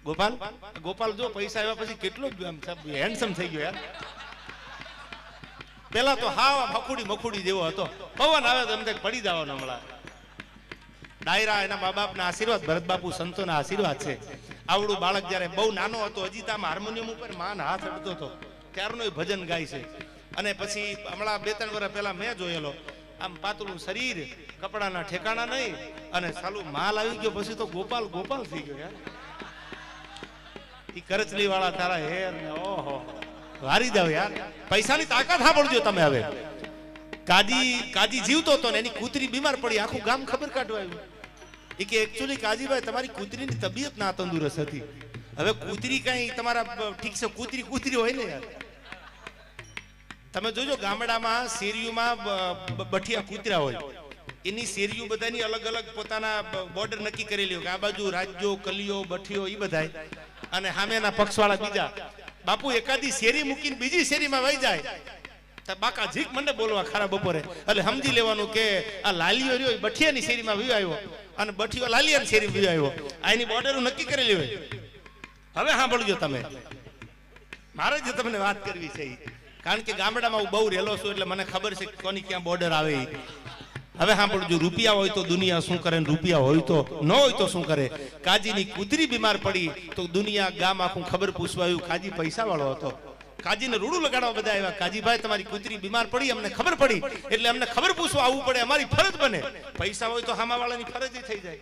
ગોપાલ ગોપાલ જો પૈસા આવ્યા પછી કેટલો હેન્ડસમ થઈ ગયો યાર. પેલા તો હાવ મખુડી જેવો હતો, પવન આવે તો એમ પડી જવાનો. હમણાં ડાયરા એના મા બાપના આશીર્વાદ, ભરત બાપુ સંતોના આશીર્વાદ છે. આવડું બાળક જયારે બહુ નાનો હતો, હજી તામ હાર્મોનિયમ ઉપર માન હાથ અડતો હતો, ત્યારનો એ ભજન ગાય છે. અને પછી હમણાં 2-3 વર્ષ પહેલા મેં જોયેલો, આમ પાતળું શરીર, કપડાના ઠેકાણા નહીં, અને સાલું માલ આવી ગયો પછી તો ગોપાલ થઈ ગયો યાર. ઈ કરચલી વાળા તારા હેર ને ઓહો વારી જાવ યાર. પૈસાની તાકાત સાંભળજો તમે. હવે કાજી જીવતો હતો ને એની કૂતરી બીમાર પડી, આખું ગામ ખબર કાઢવા આવ્યું. એ કે એકચ્યુઅલી કાજીભાઈ તમારી કૂતરીની તબિયત ના તંદુરસ્ત હતી. હવે કૂતરી કઈ તમારા ઠીક છે, કૂતરી હોય ને યાર. તમે જોજો ગામડામાં શેરીઓમાં બઠિયા કૂતરા હોય, એની શેરીઓ બધાની અલગ અલગ પોતાના બોર્ડર નક્કી કરેલી હોય. આ બાજુ રાજ્યો, કલીઓ, બઠિયો એ બધાય, અને સામેના પક્ષવાળા બીજા. બાપુ એકાદી શેરી મૂકીને બીજી શેરીમાં વહી જાય, બાકા ઝીક મને બોલવા ખરા બપોરે, એટલે સમજી લેવાનું કે આ લાલીઓ રહ્યો બઠિયાની શેરીમાં વયો આવ્યો, અને બઠિયો લાલિયાની શેરીમાં વયો આવ્યો. આ એની બોર્ડર નક્કી કરેલી હોય. હવે સાંભળજો તમે, મારે જે તમને વાત કરવી છે, કારણ કે ગામડામાં હું બહુ રહેલો છું એટલે મને ખબર છે કોની ક્યાં બોર્ડર આવે. હવે સાંભળજો, રૂપિયા હોય તો દુનિયા શું કરે, રૂપિયા હોય તો ન હોય તો શું કરે. કાજીની કૂતરી બીમાર પડી તો દુનિયા ગામ આખું ખબર પૂછવા આવ્યું. કાજી પૈસા વાળો હતો, કાજીને રૂડું લગાડવા બધા આવ્યા. કાજીભાઈ તમારી કૂતરી બીમાર પડી, અમને ખબર પડી એટલે અમને ખબર પૂછવા આવવું પડે, અમારી ફરજ બને. પૈસા હોય તો હામા વાળાની ફરજ થઈ જાય.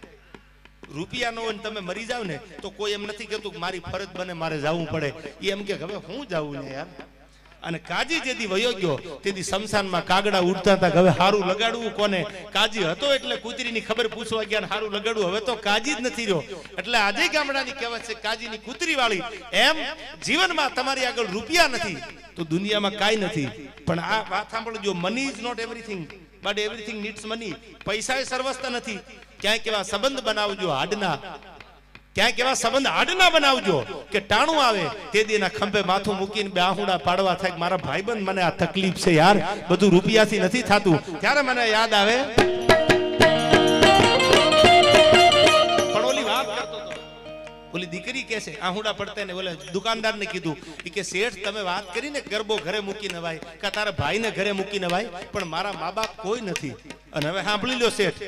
રૂપિયા ન હોય ને તમે મરી જાવ ને તો કોઈ એમ નથી કહેતું મારી ફરજ બને મારે જવું પડે. એ એમ કે હવે હું જવું ને યાર. અને કાજી જેથી વયો ગયો તેથી શમશાનમાં કાગડા ઉડતા હતા, હવે હારું લગાડવું કોને. કાજી હતો એટલે કૂતરીની ખબર પૂછવા ગયા, હારું લગાડવું. હવે તો કાજી જ નથી રહ્યો. એટલે આજે ગામડાની કહેવત છે કાજીની કૂતરી વાળી. એમ જીવનમાં તમારી આગળ રૂપિયા નથી તો દુનિયામાં કાંઈ નથી. પણ આ વાત સાંભળજો, money is not everything but everything needs money. પૈસા એ સર્વસ્વ નથી. ક્યાંક એવા સંબંધ બનાવજો હાડના, ક્યાંક એવા સંબંધ હાડના બનાવજો કે ટાણું આવે તે દીના ખંભે માથું મૂકીને બે આહુડા પાડવા થાય. મારા ભાઈબંધ મને આ તકલીફ છે યાર, બધું રૂપિયાથી નથી થતું. ત્યારે મને યાદ આવે, પણ ઓલી વાત કરતો હતો, ઓલી દીકરી કે છે આહુડા પડતા ને ઓલે દુકાનદાર ને કીધું કે શેઠ તમે વાત કરીને ગરબો ઘરે મૂકીને વાય, કે તારા ભાઈને ઘરે મૂકીને વાય, પણ મારા મા બાપ કોઈ નથી. અને હવે સાંભળી લો શેઠ,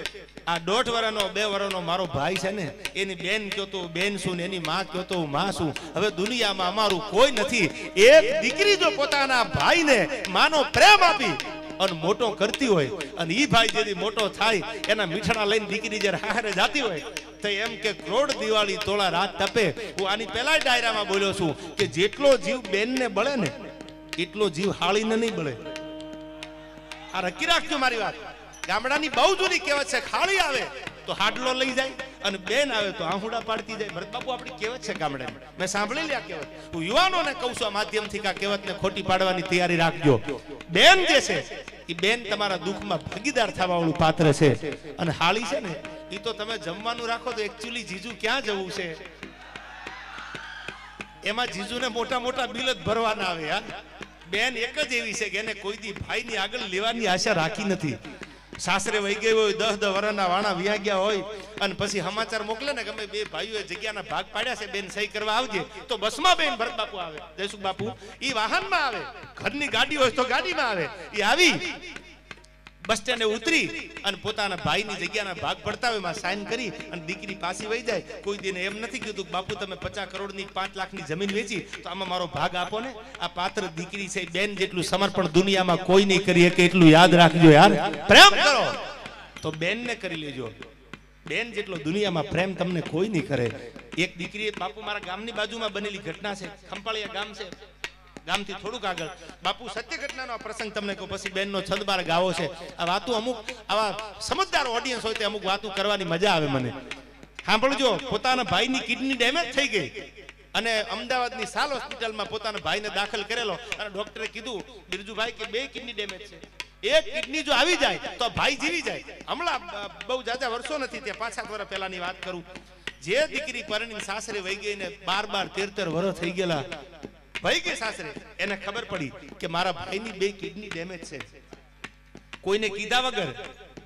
આ 1.5 વર્ષનો 2 વર્ષનો મારો ભાઈ છે ને, એની બેન કયો તો બેન શું ને એની માં કયો તો માં શું. હવે દુનિયામાં અમારું કોઈ નથી. એક દીકરી જો પોતાના ભાઈને માનો પ્રેમ આપી અને મોટો કરતી હોય, અને ઈ ભાઈ જેથી મોટો થાય એના મીઠાણા લઈને દીકરી જ્યારે હારે જાતી હોય તો એમ કે કરોડ દિવાળી તોળા રાત તપે. હું આની પહેલા ડાયરામાં બોલ્યો છું કે જેટલો જીવ બેનને બળે ને એટલો જીવ હાળીને નહીં બળે. આ રકી રાખજો મારી વાત. ગામડાની બહુ જૂની કહેવત છે, ખાળી આવે તો હાડલો લઈ જાય અને બેન આવે તો આહુડા પાડતી જાય. ભરત બાપુ આપણી કહેવત છે ગામડાની, મેં સાંભળેલી આ કહેવત. હું યુવાનોને કહું છું આ માધ્યમથી કે આ કહેવતને ખોટી પાડવાની તૈયારી રાખજો. બેન જે છે એ બેન તમારા દુઃખમાં ભાગીદાર થવા વાળું પાત્ર છે. અને હાળી છે ને એ તો તમે જમવાનું રાખો તો એકચ્યુઅલી જીજુ ક્યાં જવું છે, એમાં જીજુને મોટા મોટા બિલ જ ભરવાના આવે યાર. બેન એક જ એવી છે કે એને કોઈ દી ભાઈની આગળ લેવાની આશા રાખી નથી. સાસરે વહી ગઈ હોય, 10 વર્ષના વાણા વ્યા ગયા હોય, અને પછી સમાચાર મોકલે ને કે અમે 2 ભાઈઓએ જગ્યાના ભાગ પાડ્યા છે, બેન સહી કરવા આવજે, તો બસમાં બેન ભરત બાપુ આવે, જયસુખ બાપુ ઈ વાહનમાં આવે, ઘરની ગાડી હોય તો ગાડીમાં આવે. ઈ આવી બસ સ્ટેન્ડે ઉતરી અને પોતાના ભાઈની જગ્યાના ભાગ પડતા હોય એમાં સાઈન કરી અને દીકરી પાછી વહી જાય. કોઈ દિને એમ નથી કીધું બાપુ તમે 50 કરોડની 5 લાખની જમીન વેચી તો આમાં મારો ભાગ આપો ને. આ પાત્ર દીકરી છે, બેન જેટલું સમર્પણ દુનિયામાં કોઈ નહીં કરી શકે એટલું યાદ રાખજો યાર. પ્રેમ કરો તો બેનને કરી લેજો. બેન જેટલો દુનિયામાં પ્રેમ તમને કોઈ નહીં કરે. એક દીકરી, બાપુ મારા ગામની બાજુમાં બનેલી ઘટના છે, ખંપાળિયા ગામ છે, ગામથી થોડુંક આગળ. બાપુ સત્ય ઘટનાનો પ્રસંગ તમને કહું, પછી બેનનો છંદબાર ગાવો છે. આ વાતો અમુક આવા સમજદાર ઓડિયન્સ હોય તે અમુક વાતો કરવાની મજા આવે મને. સાંભળજો, પોતાના ભાઈની કિડની ડેમેજ થઈ ગઈ અને અમદાવાદની સાલ હોસ્પિટલમાં પોતાના ભાઈને દાખલ કરેલો અને ડોક્ટરે કીધું બિરજુભાઈ કે 2 કિડની ડેમેજ છે, એક કિડની જો આવી જાય તો ભાઈ જીવી જાય. હમણાં બહુ જાજા વર્ષો નથી, તે 5-7 વર્ષ પહેલાની વાત કરું. જે દીકરી પરણીને સાસરે વહી ગઈ ને 12-13 વર્ષ થઈ ગયેલા ભાઈ કે સાસરે, એને ખબર પડી કે મારા ભાઈની 2 કિડની ડેમેજ છે. કોઈને કીધા વગર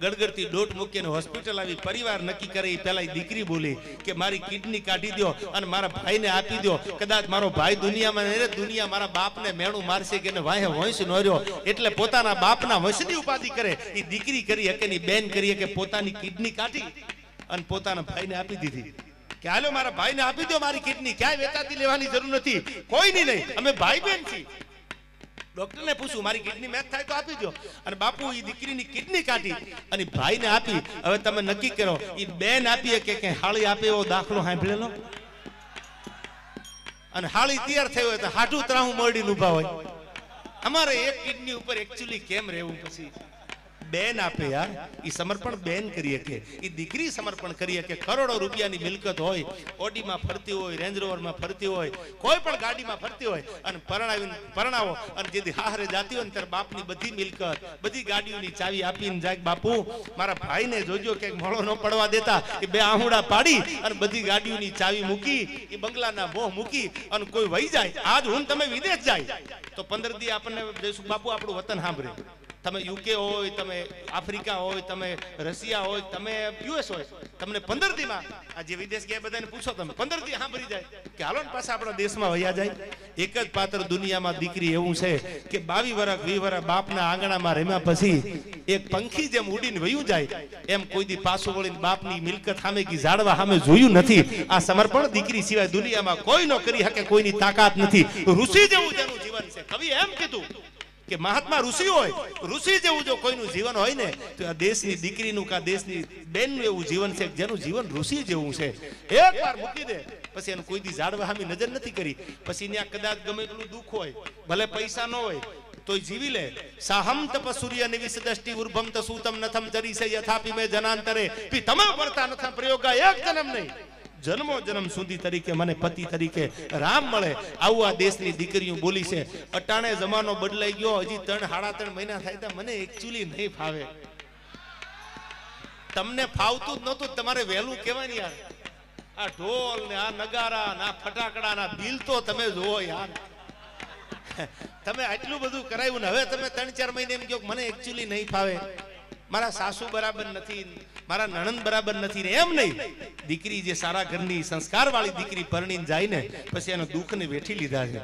ગડગડતી ડોટ મૂકીને હોસ્પિટલ આવી, પરિવાર નક્કી કરે એ પહેલા દીકરી બોલી કે મારી કિડની કાઢી દો અને મારા ભાઈને આપી દો. કદાચ મારો ભાઈ દુનિયામાં નહીં રહે, દુનિયા મારા બાપને મેણું મારશે કે વાહે વંશ ન રહ્યો, એટલે પોતાના બાપના વંશની ઉપાધિ કરે. એ દીકરી કરી હકે ની બેન કરી કે પોતાની કિડની કાઢી અને પોતાના ભાઈને આપી દીધી કે હાલો મારા ભાઈને આપી દો મારી કિડની, ક્યાંય વેચાતી લેવાની જરૂર નથી, કોઈ નહીં, અમે ભાઈ બેન છીએ. ડોક્ટરને પૂછું મારી કિડની મેચ થાય તો આપી દો. અને બાપુ એ દીકરીની કિડની કાઢી અને ભાઈને આપી. હવે તમે નક્કી કરો એ બેન આપી કે હાળી આપે એવો દાખલો સાંભળેલો? અને હાળી તૈયાર થયો હોય તો હાટું ત્રાહું મરડીને ઊભા હોય. અમારે એક કિડની ઉપર એકચ્યુઅલી કેમ રહેવું? પછી બેન આપે યાર, એ સમર્પણ બેન કરીએ કે એ દીકરી સમર્પણ કરીએ કે કરોડો રૂપિયાની મિલકત હોય, ઓડીમાં ફરતી હોય, રેન્જ રોવરમાં ફરતી હોય, કોઈ પણ ગાડીમાં ફરતી હોય અને પરણાવો અને જેથી હારે જાતી હોય ને ત્યારે બાપની બધી મિલકત, બધી ગાડીઓની ચાવી આપીને જાય, બાપુ મારા ભાઈને જોજો કે મોળો ન પડવા દેતા. એ બે આહુડા પાડી અને બધી ગાડીઓની ચાવી મૂકી, એ બંગલાના મોહ મૂકી અને કોઈ વહી જાય. આજ હું તમે વિદેશ જાય તો 15 દી આપણને જઈશું બાપુ આપણું વતન સાંભળે. તમે યુકે હોય, તમે આફ્રિકા હોય, તમે રશિયા હોય, તમે યુએસ હોય, તમને 15 દીમાં આ જે વિદેશ ગયા બધાને પૂછો તમે 15 દી સાંભળી જાય કે હાલો ને પાછા આપણા દેશમાં વયા જાય. એક જ પાત્ર દુનિયામાં દીકરી એવું છે કે 22 વર્ષ 20 વર્ષ બાપના આંગણામાં રમ્યા પછી એક પંખી જેમ ઉડીને વયું જાય એમ કોઈ દી પાછું વળીને બાપની મિલકત સામે કે ઝાડવા સામે જોયું નથી. આ સમર્પણ દીકરી સિવાય દુનિયામાં કોઈ ન કરી શકે, કોઈની તાકાત નથી. ઋષિ જેવું જેનું જીવન છે. કવિ એમ કીધું કે મહાત્મા ઋષિ હોય, ઋષિ જેવું જો કોઈનું જીવન હોય ને તો આ દેશની દીકરીનું કા દેશની બેનનું એવું જીવન છે જેનું જીવન ઋષિ જેવું છે. એકવાર મૂકી દે પછી એનું કોઈ દી ઝાડવા સામે નજર નથી કરી. પછી ત્યાં કદાચ ગમે એટલું દુઃખ હોય, ભલે પૈસા ન હોય તોય જીવી લે. સાહમ તપ સૂર્ય નિવિસ દષ્ટિ ઉર્ભમ ત સૂતમ નથમ ચરીસે યથાપી મે જનાંતરે પી તમા પડતા નથમ પ્રયોગા એક જન્મ નહીં, જન્મો જન્મ સુધી તરીકે મને પતિ તરીકે રામ મળે. આવું આ દેશની દીકરીઓ બોલી છે. અટાણે જમાનો બદલાઈ ગયો, હજી 3-3.5 મહિના થાય તો મને એકચ્યુઅલી નહીં ફાવે. તમને ફાવતું જ નહોતું, તમારે વહેલું કહેવાય ને યાર. આ ઢોલ ને આ નગારા ને આ ફટાકડા ના બિલ તો તમે જોવો યાર. તમે આટલું બધું કરાવ્યું ને હવે તમે 3-4 મહિને એમ કહો મને એકચ્યુઅલી નહીં ફાવે, મારા સાસુ બરાબર નથી, મારા નણંદ બરાબર નથી ને એમ નહીં. દીકરી જે સારા ઘરની સંસ્કાર વાળી દીકરી પરણીને જાય ને પછી એનો દુઃખને વેઠી લીધા છે.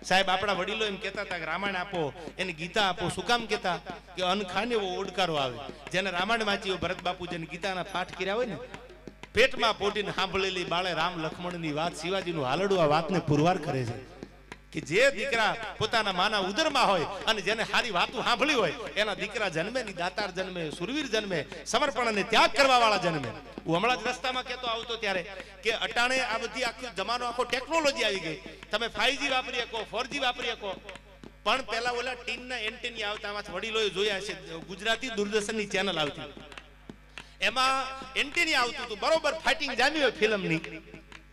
સાહેબ આપણા વડીલો એમ કહેતા હતા કે રામાયણ આપો, એને ગીતા આપો. શું કામ કહેતા? કે અનખાને એવો ઓડકારો આવે. જેને રામાયણ વાંચી ભરત બાપુ જેને ગીતાના પાઠ કર્યા હોય ને, પેટમાં પોટીને સાંભળેલી બાળે રામ લક્ષ્મણની વાત, શિવાજીનું હાલડું આ વાતને પુરવાર કરે છે કે જે દીકરા પોતાના માના ઉદરમાં હોય અને જેને સારી વાતો સાંભળી હોય એના દીકરા જન્મે ની દાતાર જન્મે, સુરવીર જન્મે, સમર્પણ અને ત્યાગ કરવા વાળા જન્મે. હું હમણાં જ રસ્તામાં કહેતો આવતો ત્યારે કે અટાણે આ બધી આખો જમાનો આખો ટેકનોલોજી આવી ગઈ. તમે 5G વાપરી શકો, 4G વાપરી શકો, પણ પેલા ઓલા ટીનના એન્ટેની આવતા. આમાં વડીલોએ જોયા છે, ગુજરાતી દૂરદર્શનની ચેનલ આવતી, એમાં એન્ટેની આવતું હતું બરોબર ફાઇટિંગ જામી હોય ફિલ્મની.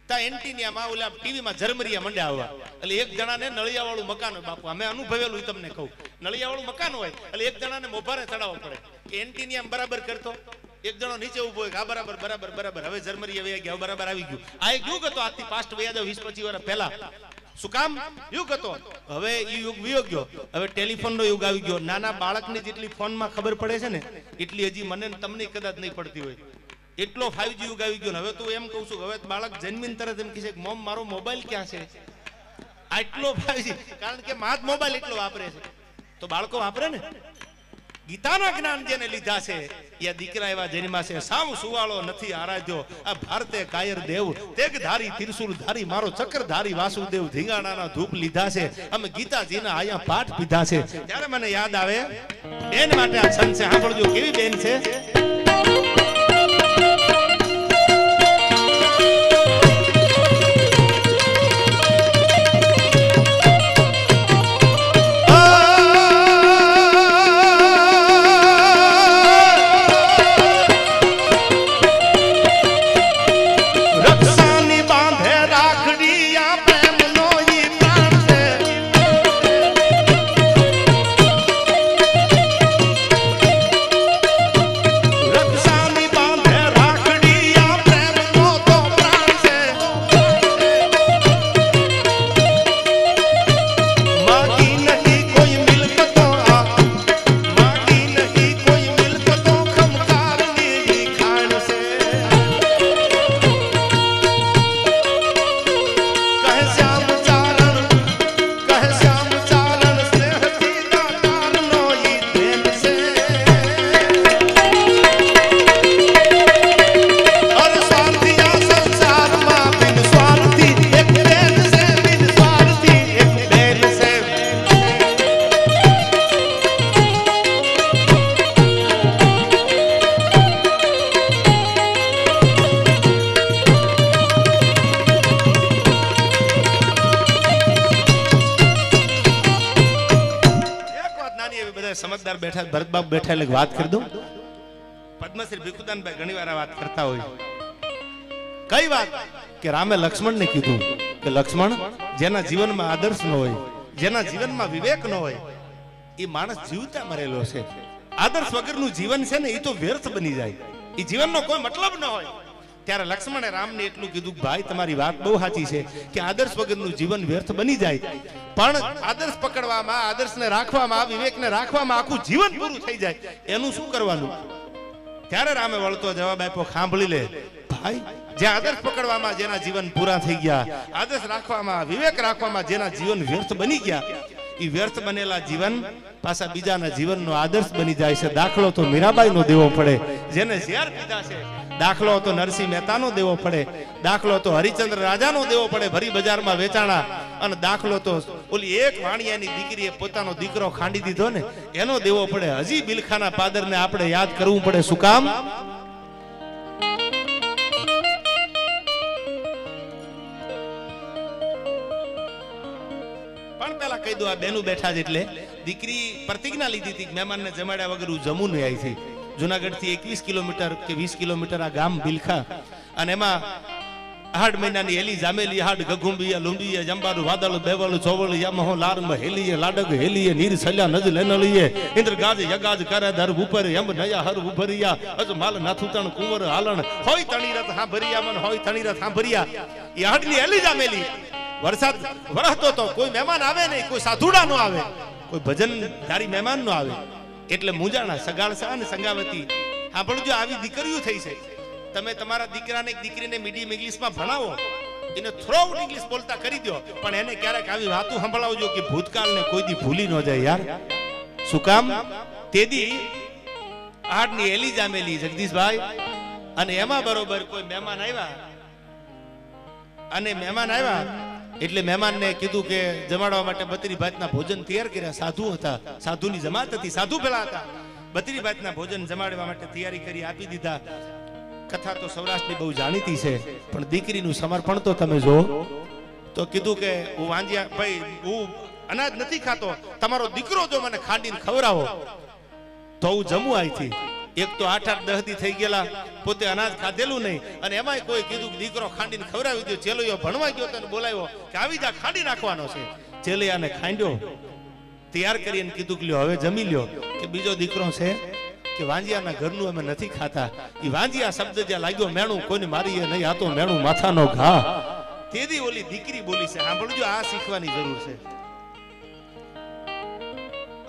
એન્ટિનિયામાં ઓલા ટીવીમાં ઝરમરિયા મંડ્યા આવવા. એટલે એક જણાને નળિયા વાળું મકાન હોય, બાપુ અમે અનુભવેલું તમને કહું, નળિયા વાળું મકાન હોય એટલે એક જણાને મોભારે ચડાવવો પડે કે એન્ટિનિયામ બરાબર કરતો. એક જણો નીચે ઉભો હોય કે આ બરાબર બરાબર બરાબર, હવે ઝરમરિયા વયા ગયા, બરાબર આવી ગયું. આ એક યુગ હતો, આજથી પાસ્ટ વયા જાવ 20-25 વર્ષ પહેલા. શું કામ? યુગ હતો. હવે એ યુગ વિયો ગયો, હવે ટેલિફોનનો યુગ આવી ગયો. નાના બાળકની જેટલી ફોનમાં ખબર પડે છે ને એટલી હજી મને તમને કદાચ નહીં પડતી હોય. એટલો 5G યુગ આવી ગયો. હવે તો એમ કહું છું, હવે બાળક જન્મીને તરત એમ કહે છે મોમ મારો મોબાઈલ ક્યાં છે? આટલો 5G, કારણ કે માત મોબાઈલ એટલો વાપરે છે તો બાળકો વાપરે ને. ગીતાના જ્ઞાન જેને લીધા છે એ દીકરા એવા જન્મા છે. સાવ સુવાળો નથી આરાધ્યો આ ભારતે કાયર દેવ, તેગધારી ત્રિશુલ ધારી મારો ચક્રધારી વાસુદેવ, ધીંગાણાના ધૂપ લીધા છે અમે ગીતાજીના આયા પાઠ પીધા છે. ત્યારે મને યાદ આવે બેન માટે આ છંદ છે, સાંભળજો કેવી બેન છે. રક્ષા સમજદાર બેઠા, ભરતબાબુ બેઠા એટલે વાત કરી દઉં. પદ્મશ્રી ભીખુદાનભાઈ ઘણીવાર આ વાત કરતા હોય. કઈ વાત? કે રામે લક્ષ્મણને કીધું કે લક્ષ્મણ, જેના જીવનમાં આદર્શ ન હોય, જેના જીવનમાં વિવેક ન હોય, એ માણસ જીવતા મરેલો છે. આદર્શ વગરનું જીવન છે ને એ તો વ્યર્થ બની જાય, એ જીવનનો કોઈ મતલબ ન હોય. ત્યારે લક્ષ્મણે રામને એટલું કીધું, ભાઈ તમારી વાત બહુ સાચી છે કે આદર્શ વગરનું જીવન વ્યર્થ બની જાય, પણ આદર્શ પકડવામાં, આદર્શને રાખવામાં, વિવેકને રાખવામાં આખું જીવન પૂરું થઈ જાય, એનું શું કરવાનું? ત્યારે રામે વળતો જવાબ આપ્યો, સાંભળી લે ભાઈ, જે આદર્શ પકડવામાં જેના જીવન પૂરા થઈ ગયા, આદર્શ રાખવામાં, વિવેક રાખવામાં જેના જીવન વ્યર્થ બની ગયા, એ વ્યર્થ બનેલા જીવન પાછા બીજાના જીવનનો આદર્શ બની જાય છે. દાખલો તો મીરાબાઈનો દેવો પડે, જેને ઝેર પીધા છે. દાખલો તો નરસિંહ મહેતાનો દેવો પડે, દાખલો તો હરિચંદ્ર રાજાનો દેવો પડે, ભરી બજારમાં વેચાણા. અને દાખલો તો ઓલી એક વાણિયાની દીકરીએ પોતાનો દીકરો ખાંડી દીધો ને, એનો દેવો પડે. હજી બિલખાના પાદરને આપણે યાદ કરવું પડે. શું કામ? પણ પેલા કહી દો, આ બેનું બેઠા જ એટલે દીકરી પ્રતિજ્ઞા લીધી હતી, મહેમાનને જમાડ્યા વગર હું જમું નહીં. આવી હતી જુનાગઢ થી 21 કિલોમીટર કે 20 કિલોમીટર આ ગામ બિલખા, અને એમાં 8 મહિનાની એલી જામેલી, હાડ ગગુંબીયા લુંબીએ, જંબારું વાદળ બેવળ ચોવળ યમહો લારમ હેલીએ, લાડગ હેલીએ, નીર સલ્યા નજ લેનલીએ, ઇન્દ્ર ગાજ યગાજ કરે દર ઉપર એમ નયા હર ઉભરિયા, અજ માલ નાથુતણ કુંવર હાલણ હોય તણીરત હા ભરિયા, મન હોય તણીરત હા ભરિયા. એ હાડની એલી જામેલી. વરસાદ વરસતો તો કોઈ મહેમાન આવે નહીં, કોઈ સાધુડા નો આવે, કોઈ ભજનધારી મહેમાન નો આવે, એટલે મુંજાણા સગાળસા અને સંગાવતી. હા પણ જો આવી દીકરીઓ થઈ છે, તમે તમારા દીકરાને દીકરીને મીડિયમ ઇંગ્લિશમાં ભણાવો, એને થ્રોઆઉટ ઇંગ્લિશ બોલતા કરી દો, પણ એને ક્યારેક આવી વાતો સંભળાવજો કે ભૂતકાળને કોઈ દી ભૂલી ન જાય યાર. શું કામ? તેદી આડની એલી જામેલી જગદીશભાઈ, અને એમાં બરોબર કોઈ મહેમાન આવ્યા, અને મહેમાન આવ્યા એટલે મહેમાનને કીધું કે જમાડવા માટે 32 ભાતના ભોજન તૈયાર કર્યા. સાધુ હતા, સાધુની જમાત હતી, સાધુ પેલા હતા. 32 ભાતના ભોજન જમાડવા માટે તૈયારી કરી આપી દીધા. કથા તો સૌરાષ્ટ્રની બહુ જાણીતી છે, પણ દીકરીનું સમર્પણ તો તમે જો. તો કીધું કે હું વાંજિયા ભાઈ, હું અનાજ નથી ખાતો, તમારો દીકરો જો મને ખાંડીને ખવડાવો તો હું જમું. અહીંથી એક તો 8-8 10 દી થઈ ગયેલા, પોતે અનાજ ખાધેલું નહીં, અને એમાંય કોઈ કીધું દીકરો ખાંડીને ખવડાવી દો. ચેલોયો ભણવા ગયો તને બોલાવ્યો કે આવી જા, ખાંડી નાખવાનો છે. ચેલિયાને ખાંડ્યો, તૈયાર કરીને કીધું કે લ્યો હવે જમી લ્યો. કે બીજો દીકરો છે કે વાંજિયાના ઘરનું અમે નથી ખાતા. એ વાંજિયા શબ્દ જ્યાં લાગ્યો, મેણું કોઈને મારીએ નહીં, આ તો મેણું માથાનો ઘા. તેથી ઓલી દીકરી બોલી છે. સાંભળજો, આ શીખવાની જરૂર છે.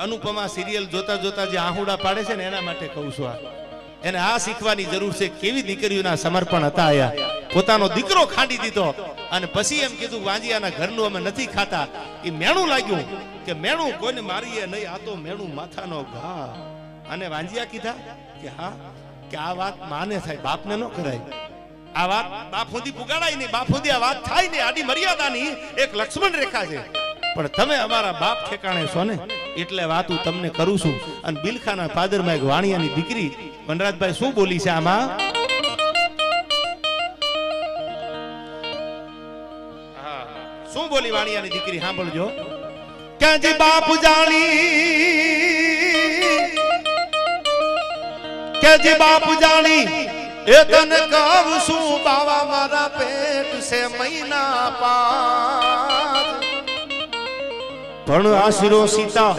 અનુપમા સિરિયલ જોતા જોતા જે આહુડા પાડે છે ને, એના માટે કહું છું. એને આ શીખવાની જરૂર છે, કેવી દીકરીઓના સમર્પણ હતા. આયા પોતાનો દીકરો ખાંડી દીધો, અને પછી એમ કીધું વાંજિયાના ઘરનું અમે નથી ખાતા. એ મેણું લાગ્યું કે મેણું કોઈને મારીએ નહીં, આ તો મેણું માથાનો ઘા. અને વાંજિયા કીધા કે હા, કે આ વાત માને થાય, બાપને ન કરાય. આ વાત બાપ સુધી પુગાડાય નહીં, બાપ સુધી આ વાત થાય નહીં. આડી મર્યાદાની એક લક્ષ્મણ રેખા છે, પણ તમે અમારા બાપ ઠેકાણે છો ને, એટલે વાત હું તમને કરું છું. અને બિલખાના પાદરમાં એક વાણિયાની દીકરી વનરાજભાઈ શું બોલી છે આમાં? શું બોલી વાણિયાની દીકરી? સાંભળજો. કે જી બાપ જાણી, કે જી બાપ જાણી, એ તને કહું છું બાવા, મારા પેટ છે મહિના 5. પણ આશરો સીતા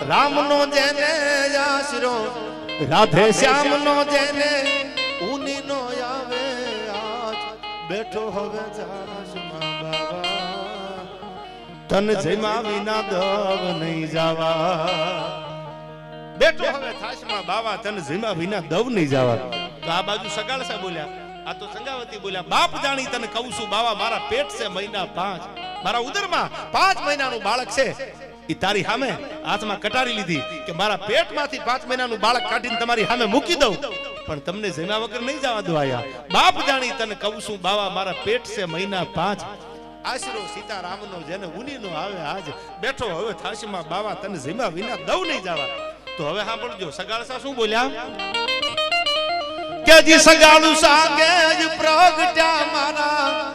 રામનો જેને આશરો, રાધે શ્યામનો જેને ઉનીનો આવે આજ, બેઠો હવે જાસમાં બાવા, તન જમ્યા વિના દવ નહીં જાવા. બેઠો હવે થાશમાં બાવા, તન જમ્યા વિના દવ નહીં જાવા. તો આ બાજુ સગાળસા બોલ્યા, આ તો સંગાવતી બોલ્યા, બાપ જાણી તને કહું છું બાવા, મારા પેટ છે મહિના 5, મારા ઉદરમાં 5 મહિનાનું બાળક છે. ઈ તારી સામે હાથમાં કટારી લીધી કે મારા પેટમાંથી 5 મહિનાનું બાળક કાઢીને તમારી સામે મૂકી દઉં, પણ તમને જમ્યા વગર નહીં જવા દો. આયા બાપ જાણી તને કહું છું બાવા, મારા પેટ છે મહિના 5. આશરો સીતારામનો જેને ઉનીનો આવે આજ, બેઠો હવે થાશમાં બાવા, તને જમ્યા વિના દવ નહીં જવા. તો હવે સાંભળજો, સગાળસા શું બોલ્યા? કે જી સગાળું સાગે જ પ્રગટ્યા મારા,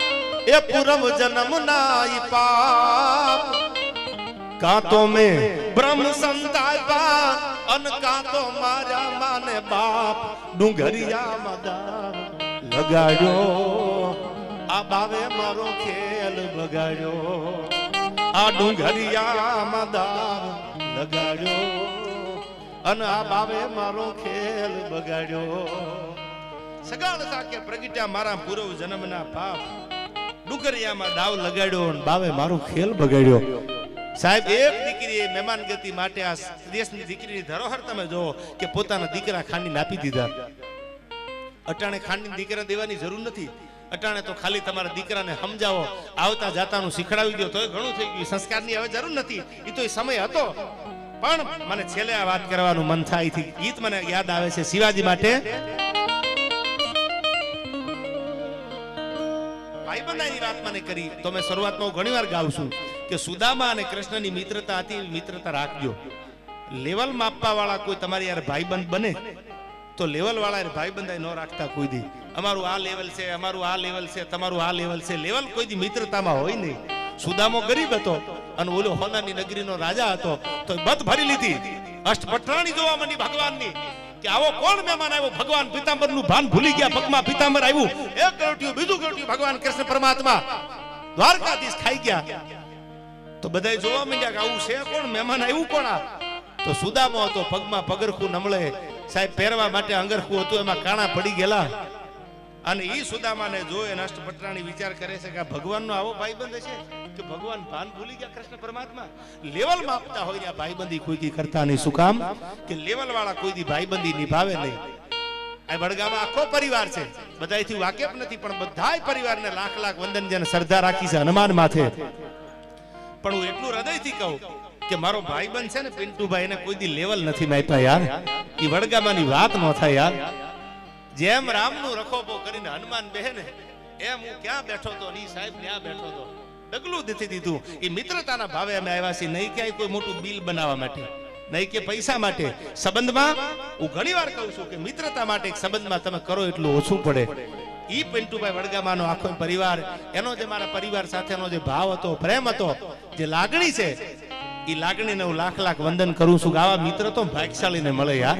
એ પૂર્વ જન્મના ઈ પાપ. કાં તો મેં બ્રહ્મ સંતાપા અન કાં તો મારા માને બાપ ડુંગરિયામાં દાવ લગાડ્યો આ બાવે મારો ખેલ બગાડ્યો આ ડુંગરિયામાં દાવ લગાડ્યો અન આ બાવે મારો ખેલ બગાડ્યો સગાળ સાકે પ્રગટ્યા મારા પૂર્વ જન્મના પાપ ડુંગરિયામાં દાવ લગાડ્યો અને બાવે મારો ખેલ બગાડ્યો સાહેબ એક દીકરીએ મહેમાન ગતિ માટે આ દેશની દીકરીની ધરોહર તમે જોવો કે પોતાના દીકરા ખાંડીને આપી દીધા અટાણે ખાંડીને દીકરા દેવાની જરૂર નથી અટાણે તો ખાલી તમારા દીકરાને સમજાવો આવતા જાતાનું શીખડાવી દો તોય ઘણું થઈ ગયું સંસ્કારની હવે જરૂર નથી એ તો એ સમય હતો પણ મને છેલ્લે આ વાત કરવાનું મન થાય છે ગીત મને યાદ આવે છે શિવાજી માટે ભાઈબંધાઈની વાત મને કરી તો મેં શરૂઆતમાં ઘણીવાર ગાઉં છું કે સુદામા અને કૃષ્ણની મિત્રતા હતી મિત્રતા રાખજો લેવલ માપવા વાળા કોઈ તમારી યાર ભાઈબંધ બને તો લેવલ વાળા યાર ભાઈબંધાઈ ન રાખતા કોઈ દી અમારું આ લેવલ છે અમારું આ લેવલ છે તમારું આ લેવલ છે લેવલ કોઈ દી મિત્રતામાં હોય નહીં સુદામો ગરીબ હતો અને ઓલો હોનાની નગરીનો રાજા હતો તો બત ભરી લીધી અષ્ટપટરાણી જોવા માંડી ભગવાનની કે આવો કોણ મહેમાન આવ્યો ભગવાન પિતાંબરનું ભાન ભૂલી ગયા પગમાં પિતાંબર આવ્યું એક ગરોટિયું બીજું ગરોટિયું ભગવાન કૃષ્ણ પરમાત્મા દ્વારકાધીશ ખાઈ ગયા તો બધાય જોવા માંડ્યા કે આવું છે કોણ મહેમાન આવ્યું કોણ આ તો સુદામો હતો પગમાં પગરખું નમળે સાહેબ પહેરવા માટે અંગરખું હતું એમાં કાણા પડી ગયેલા અને ઈ સુદામાને જોઈ અને અષ્ટપટરાણી વિચાર કરે છે કે આ ભગવાનનો આવો ભાઈબંધ છે કે ભગવાન ભાન ભૂલી ગયા કૃષ્ણ પરમાત્મા લેવલ માપતા હોય ને ભાઈબંધી કોઈ કી કરતા નહીં શું કામ કે લેવલ વાળા કોઈ દી ભાઈબંધી નિભાવે નહીં આ વડગામાં આખો પરિવાર છે બધાયથી વાકેફ નથી પણ બધાય પરિવારને લાખ લાખ વંદન જેને શ્રદ્ધા રાખી છે હનુમાન માથે પણ હું એટલું હૃદયથી કહું કે મારો ભાઈબંધ છે ને પિન્ટુભાઈ એને કોઈ દી લેવલ નથી માપ્યા યાર ઈ વડગામાંની વાત ન થાય યાર જેમ રામનું રખોપો કરીને હનુમાન બેહે ને એમ હું ક્યાં બેઠો તો ની સાહેબ ક્યાં બેઠો તો ડગલું દીધી દીધું એ મિત્રતાના ભાવે અમે આવ્યા છીએ નહીં ક્યાંય કોઈ મોટું બિલ બનાવવા માટે નહીં કે પૈસા માટે સંબંધમાં હું ઘણીવાર કહું છું કે મિત્રતા માટે એક સંબંધમાં તમે કરો એટલું ઓછું પડે ઈ પિન્ટુભાઈ વડગામાનો આખો પરિવાર એનો જે મારા પરિવાર સાથેનો જે ભાવ હતો પ્રેમ હતો જે લાગણી છે એ લાગણીને હું લાખ લાખ વંદન કરું છું કે આવા મિત્ર તો ભાગ્યશાળીને મળે યાર